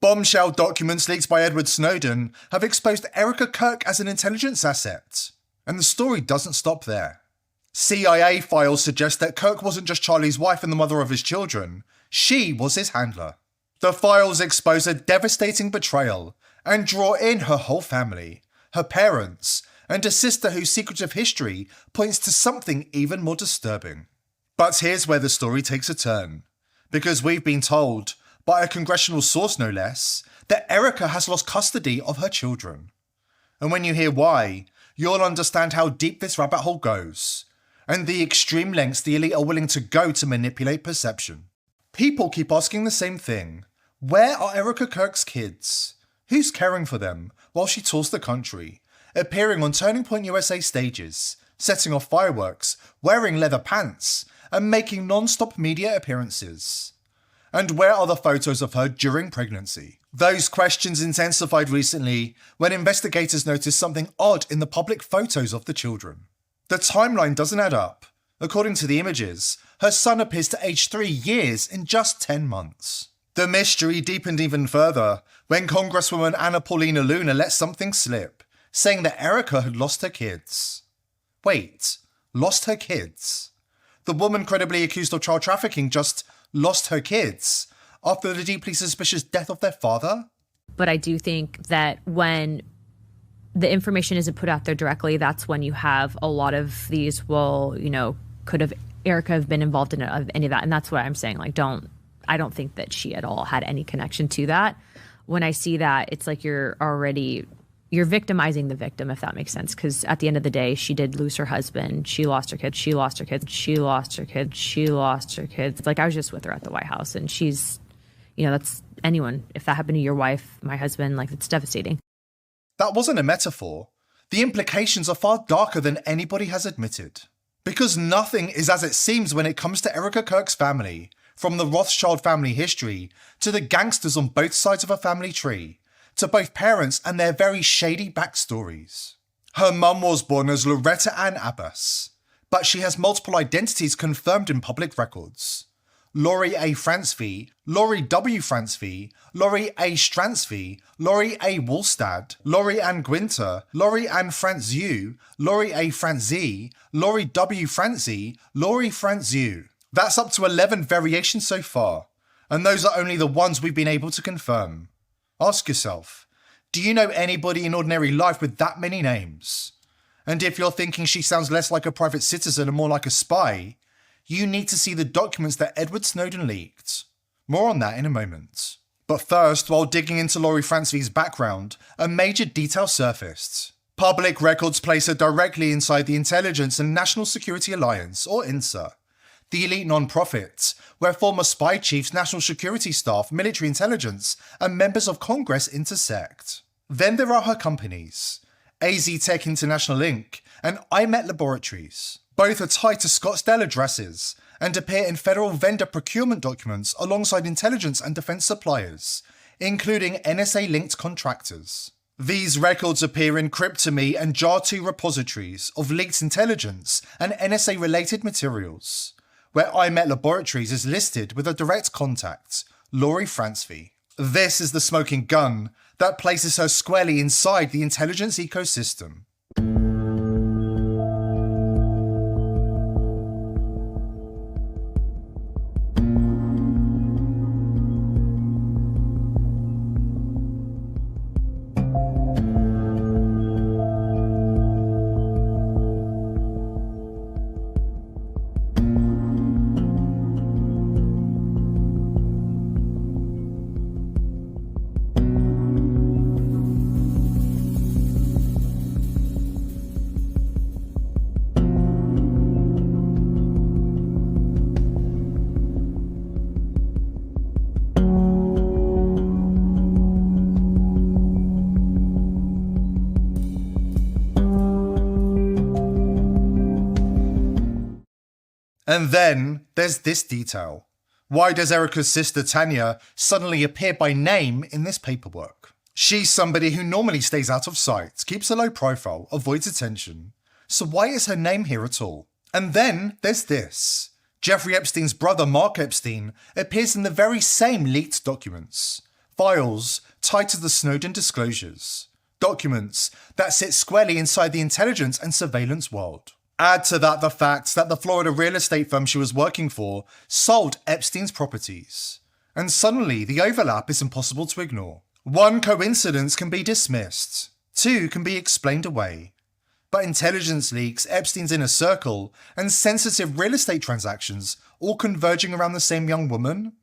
Bombshell documents leaked by Edward Snowden have exposed Erika Kirk as an intelligence asset. And the story doesn't stop there. CIA files suggest that Kirk wasn't just Charlie's wife and the mother of his children, she was his handler. The files expose a devastating betrayal and draw in her whole family, her parents, and a sister whose secretive history points to something even more disturbing. But here's where the story takes a turn, because we've been told, by a congressional source no less, that Erika has lost custody of her children. And when you hear why, you'll understand how deep this rabbit hole goes, and the extreme lengths the elite are willing to go to manipulate perception. People keep asking the same thing. Where are Erika Kirk's kids? Who's caring for them while she tours the country, appearing on Turning Point USA stages, setting off fireworks, wearing leather pants, and making non-stop media appearances? And where are the photos of her during pregnancy? Those questions intensified recently when investigators noticed something odd in the public photos of the children. The timeline doesn't add up. According to the images, her son appears to age 3 years in just 10 months. The mystery deepened even further when Congresswoman Anna Paulina Luna let something slip, saying that Erika had lost her kids. Wait, lost her kids? The woman credibly accused of child trafficking just lost her kids after the deeply suspicious death of their father? But I do think that when the information isn't put out there directly, that's when you have a lot of these, could have Erika have been involved in any of that? And that's what I'm saying. I don't think that she at all had any connection to that. When I see that, it's like you're victimizing the victim, if that makes sense. Because at the end of the day, she did lose her husband. She lost her kids. She lost her kids. She lost her kids. She lost her kids. Like, I was just with her at the White House, and she's, that's anyone. If that happened to your wife, my husband, it's devastating. That wasn't a metaphor. The implications are far darker than anybody has admitted. Because nothing is as it seems when it comes to Erika Kirk's family, from the Rothschild family history to the gangsters on both sides of her family tree, to both parents and their very shady backstories. Her mum was born as Loretta Ann Abbas, but she has multiple identities confirmed in public records. Laurie A. Francevy, Laurie W. Francevy, Laurie A. Stransvy, Laurie A. Woolstad, Laurie Ann Gwinter, Laurie Ann Franzu, Laurie A. Franzi, Laurie W. Franzi, Laurie Franzu. That's up to 11 variations so far, and those are only the ones we've been able to confirm. Ask yourself, do you know anybody in ordinary life with that many names? And if you're thinking she sounds less like a private citizen and more like a spy, you need to see the documents that Edward Snowden leaked. More on that in a moment. But first, while digging into Laurie Francevy's background, a major detail surfaced. Public records place her directly inside the Intelligence and National Security Alliance, or INSA, the elite non-profit, where former spy chiefs, national security staff, military intelligence, and members of Congress intersect. Then there are her companies, AZ Tech International Inc. and IMET Laboratories. Both are tied to Scottsdale addresses and appear in federal vendor procurement documents alongside intelligence and defense suppliers, including NSA-linked contractors. These records appear in Cryptomy and JAR2 repositories of leaked intelligence and NSA-related materials, where IMET Laboratories is listed with a direct contact, Laurie Francevy. This is the smoking gun that places her squarely inside the intelligence ecosystem. And then there's this detail. Why does Erika's sister Tanya suddenly appear by name in this paperwork? She's somebody who normally stays out of sight, keeps a low profile, avoids attention. So why is her name here at all? And then there's this. Jeffrey Epstein's brother Mark Epstein appears in the very same leaked documents. files tied to the Snowden disclosures, documents that sit squarely inside the intelligence and surveillance world. Add to that the fact that the Florida real estate firm she was working for sold Epstein's properties, and suddenly the overlap is impossible to ignore. One coincidence can be dismissed, two can be explained away. But intelligence leaks, Epstein's inner circle, and sensitive real estate transactions all converging around the same young woman?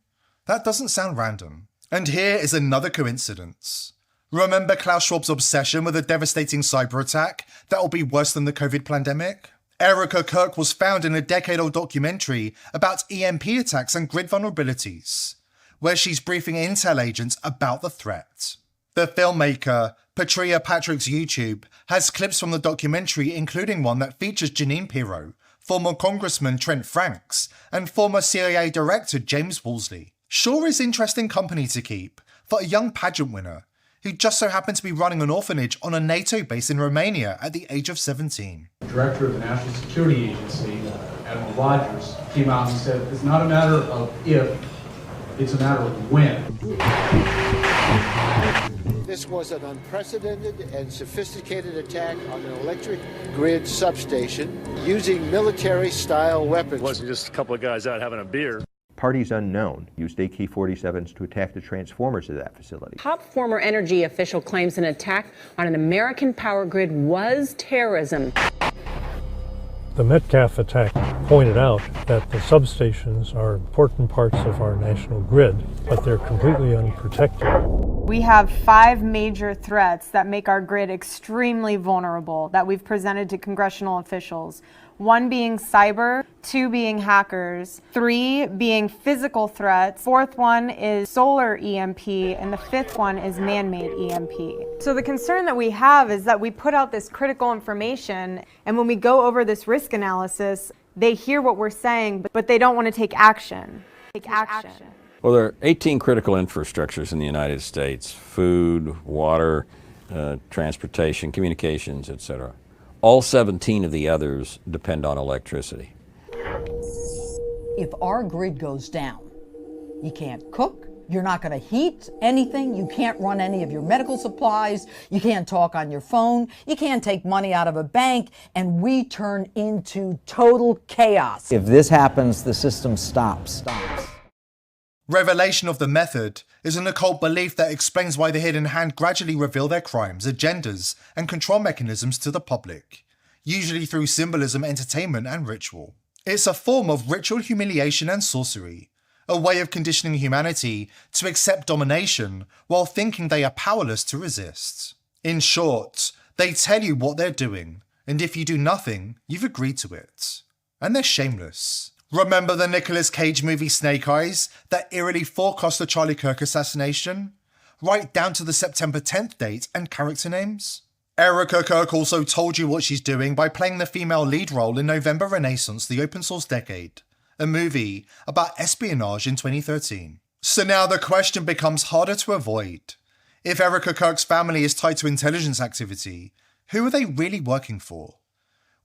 That doesn't sound random. And here is another coincidence. Remember Klaus Schwab's obsession with a devastating cyber attack that will be worse than the COVID pandemic? Erika Kirk was found in a decade-old documentary about EMP attacks and grid vulnerabilities, where she's briefing intel agents about the threat. The filmmaker, Patria Patrick's YouTube, has clips from the documentary, including one that features Jeanine Pirro, former Congressman Trent Franks, and former CIA Director James Woolsey. Sure is interesting company to keep for a young pageant winner who just so happened to be running an orphanage on a NATO base in Romania at the age of 17. The director of the National Security Agency, Admiral Rogers, came out and said, it's not a matter of if, it's a matter of when. This was an unprecedented and sophisticated attack on an electric grid substation using military-style weapons. It wasn't just a couple of guys out having a beer. Parties unknown used AK-47s to attack the transformers of that facility. Top former energy official claims an attack on an American power grid was terrorism. The Metcalfe attack pointed out that the substations are important parts of our national grid, but they're completely unprotected. We have 5 major threats that make our grid extremely vulnerable that we've presented to congressional officials. 1 being cyber, 2 being hackers, 3 being physical threats, 4th one is solar EMP, and the 5th one is man-made EMP. So the concern that we have is that we put out this critical information, and when we go over this risk analysis, they hear what we're saying, but they don't want to take action. Well, there are 18 critical infrastructures in the United States: food, water, transportation, communications, etc. All 17 of the others depend on electricity. If our grid goes down, you can't cook, you're not going to heat anything, you can't run any of your medical supplies, you can't talk on your phone, you can't take money out of a bank, and we turn into total chaos. If this happens, the system stops. Revelation of the method is an occult belief that explains why the Hidden Hand gradually reveal their crimes, agendas, and control mechanisms to the public, usually through symbolism, entertainment, and ritual. It's a form of ritual humiliation and sorcery, a way of conditioning humanity to accept domination while thinking they are powerless to resist. In short, they tell you what they're doing, and if you do nothing, you've agreed to it. And they're shameless. Remember the Nicolas Cage movie Snake Eyes that eerily forecast the Charlie Kirk assassination? Right down to the September 10th date and character names? Erika Kirk also told you what she's doing by playing the female lead role in November Renaissance, the Open Source Decade, a movie about espionage in 2013. So now the question becomes harder to avoid. If Erika Kirk's family is tied to intelligence activity, who are they really working for?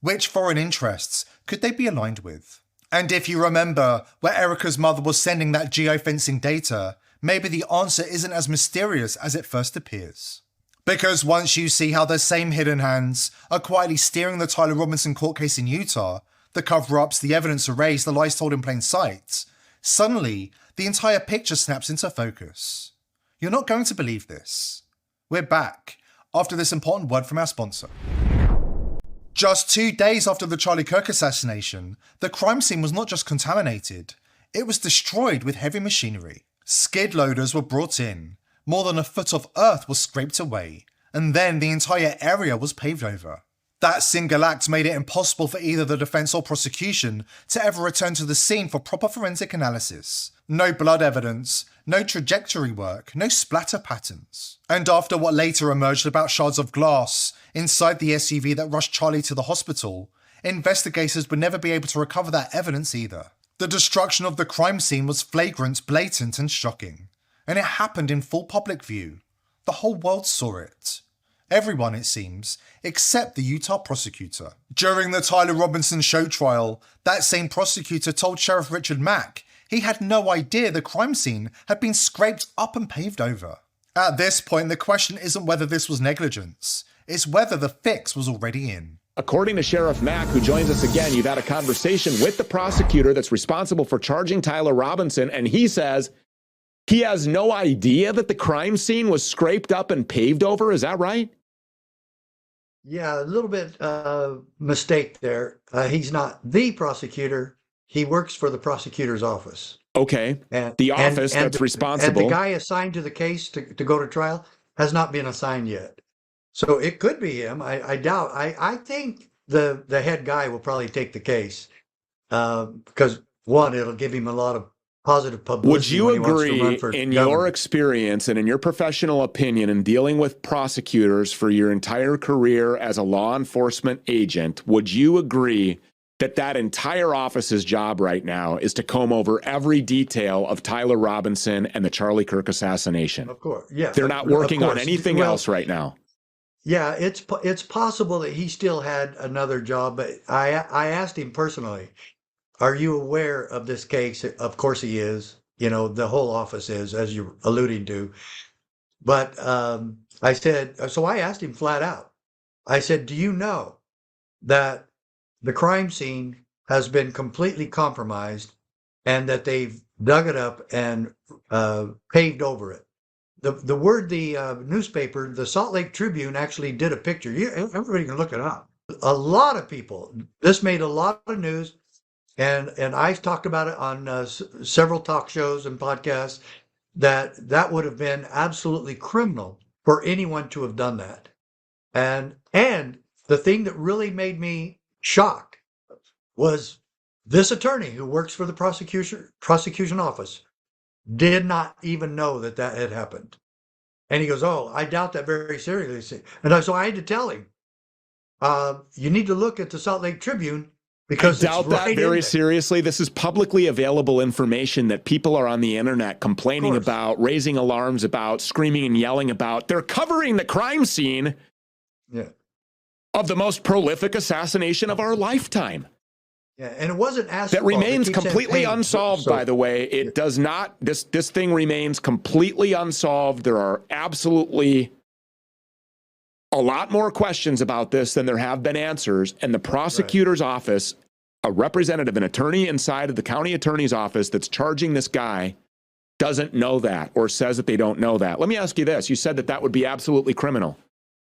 Which foreign interests could they be aligned with? And if you remember where Erika's mother was sending that geofencing data, maybe the answer isn't as mysterious as it first appears. Because once you see how the same hidden hands are quietly steering the Tyler Robinson court case in Utah, the cover-ups, the evidence erased, the lies told in plain sight, suddenly the entire picture snaps into focus. You're not going to believe this. We're back after this important word from our sponsor. Just 2 days after the Charlie Kirk assassination, the crime scene was not just contaminated, it was destroyed with heavy machinery. Skid loaders were brought in, more than a foot of earth was scraped away, and then the entire area was paved over. That single act made it impossible for either the defense or prosecution to ever return to the scene for proper forensic analysis. No blood evidence, no trajectory work, no splatter patterns. And after what later emerged about shards of glass inside the SUV that rushed Charlie to the hospital, investigators would never be able to recover that evidence either. The destruction of the crime scene was flagrant, blatant, and shocking. And it happened in full public view. The whole world saw it. Everyone, it seems, except the Utah prosecutor. During the Tyler Robinson show trial, that same prosecutor told Sheriff Richard Mack he had no idea the crime scene had been scraped up and paved over. At this point, the question isn't whether this was negligence, it's whether the fix was already in. According to Sheriff Mack, who joins us again, you've had a conversation with the prosecutor that's responsible for charging Tyler Robinson, and he says he has no idea that the crime scene was scraped up and paved over. Is that right? Yeah, a little bit mistake there. He's not the prosecutor. He works for the prosecutor's office. Okay. And the office that's responsible. And the guy assigned to the case to go to trial has not been assigned yet. So it could be him. I doubt. I think the head guy will probably take the case because, one, it'll give him a lot of positive publicity. Would you agree, in government. your experience and in your professional opinion in dealing with prosecutors for your entire career as a law enforcement agent, would you agree that that entire office's job right now is to comb over every detail of Tyler Robinson and the Charlie Kirk assassination? Of course, yeah. They're not working on anything else right now. Yeah, it's possible that he still had another job, but I asked him personally, are you aware of this case? Of course he is. You know, the whole office is, as you're alluding to. But I said, so I asked him flat out. I said, do you know that the crime scene has been completely compromised and that they've dug it up and paved over it? The newspaper, the Salt Lake Tribune, actually did a picture. Everybody can look it up. A lot of people, this made a lot of news, and I talked about it on several talk shows and podcasts, that would have been absolutely criminal for anyone to have done that. And the thing that really made me shocked was this attorney who works for the prosecution office did not even know that had happened. And he goes, oh, I doubt that very seriously. And so I had to tell him, you need to look at the Salt Lake Tribune because I doubt that very seriously. This is publicly available information that people are on the internet complaining about, raising alarms about, screaming and yelling about. They're covering the crime scene of the most prolific assassination of our lifetime. Yeah, and it wasn't asked. That remains completely unsolved, by the way. It does not, this thing remains completely unsolved. There are absolutely a lot more questions about this than there have been answers. And the prosecutor's office, a representative, an attorney inside of the county attorney's office that's charging this guy, doesn't know that or says that they don't know that. Let me ask you this. You said that would be absolutely criminal.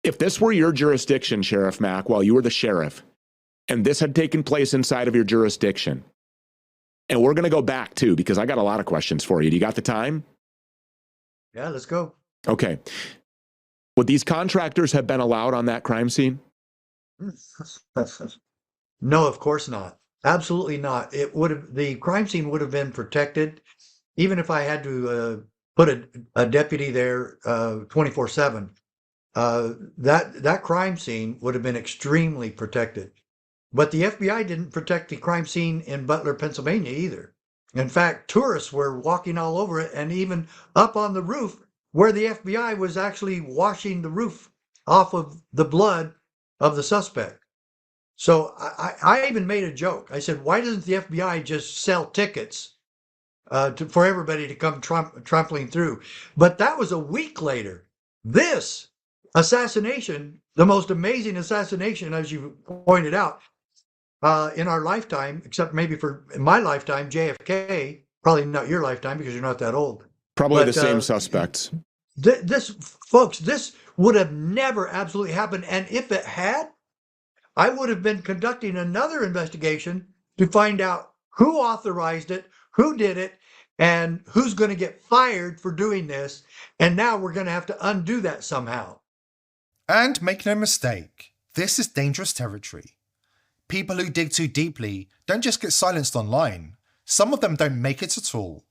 If this were your jurisdiction, Sheriff Mack, while you were the sheriff, and this had taken place inside of your jurisdiction, and we're going to go back too, because I got a lot of questions for you. Do you got the time? Yeah, let's go. Okay. Would these contractors have been allowed on that crime scene? No, of course not. Absolutely not. The crime scene would have been protected, even if I had to put a deputy there 24/7. That crime scene would have been extremely protected. But the FBI didn't protect the crime scene in Butler, Pennsylvania either. In fact, tourists were walking all over it and even up on the roof where the FBI was actually washing the roof off of the blood of the suspect. So I even made a joke. I said, why doesn't the FBI just sell tickets for everybody to come trampling through? But that was a week later. This assassination, the most amazing assassination, as you pointed out, in our lifetime, except maybe for my lifetime, JFK, probably not your lifetime because you're not that old. Probably the same suspects. This would have never absolutely happened. And if it had, I would have been conducting another investigation to find out who authorized it, who did it, and who's going to get fired for doing this. And now we're going to have to undo that somehow. And make no mistake, this is dangerous territory. People who dig too deeply don't just get silenced online. Some of them don't make it at all.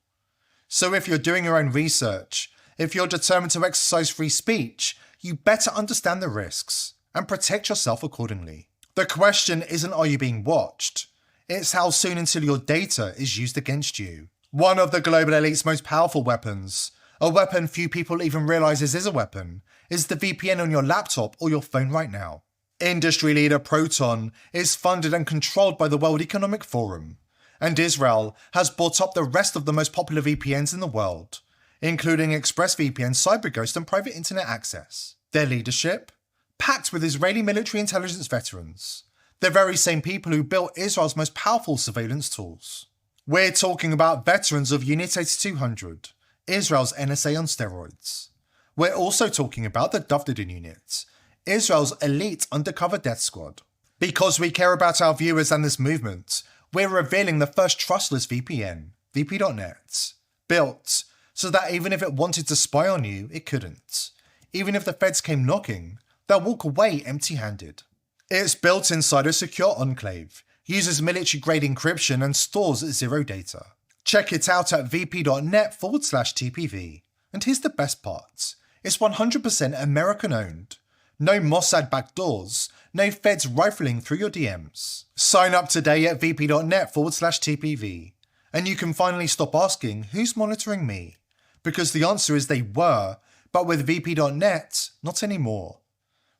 So if you're doing your own research, if you're determined to exercise free speech, you better understand the risks and protect yourself accordingly. The question isn't are you being watched, it's how soon until your data is used against you. One of the global elite's most powerful weapons, a weapon few people even realize is a weapon, is the VPN on your laptop or your phone right now. Industry leader Proton is funded and controlled by the World Economic Forum, and Israel has bought up the rest of the most popular VPNs in the world, including ExpressVPN, CyberGhost, and private internet access. Their leadership? Packed with Israeli military intelligence veterans. The very same people who built Israel's most powerful surveillance tools. We're talking about veterans of Unit 8200, Israel's NSA on steroids. We're also talking about the Dovdadin Unit, Israel's elite undercover death squad. Because we care about our viewers and this movement, we're revealing the first trustless VPN, VP.net, built so that even if it wanted to spy on you, it couldn't. Even if the feds came knocking, they'll walk away empty-handed. It's built inside a secure enclave, uses military-grade encryption, and stores zero data. Check it out at vp.net/TPV. And here's the best part. It's 100% American-owned. No Mossad backdoors, no feds rifling through your DMs. Sign up today at vp.net/TPV. And you can finally stop asking, who's monitoring me? Because the answer is they were, but with vp.net, not anymore.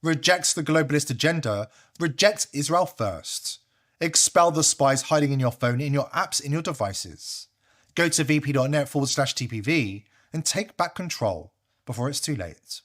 Rejects the globalist agenda, reject Israel first. Expel the spies hiding in your phone, in your apps, in your devices. Go to vp.net/TPV and take back control before it's too late.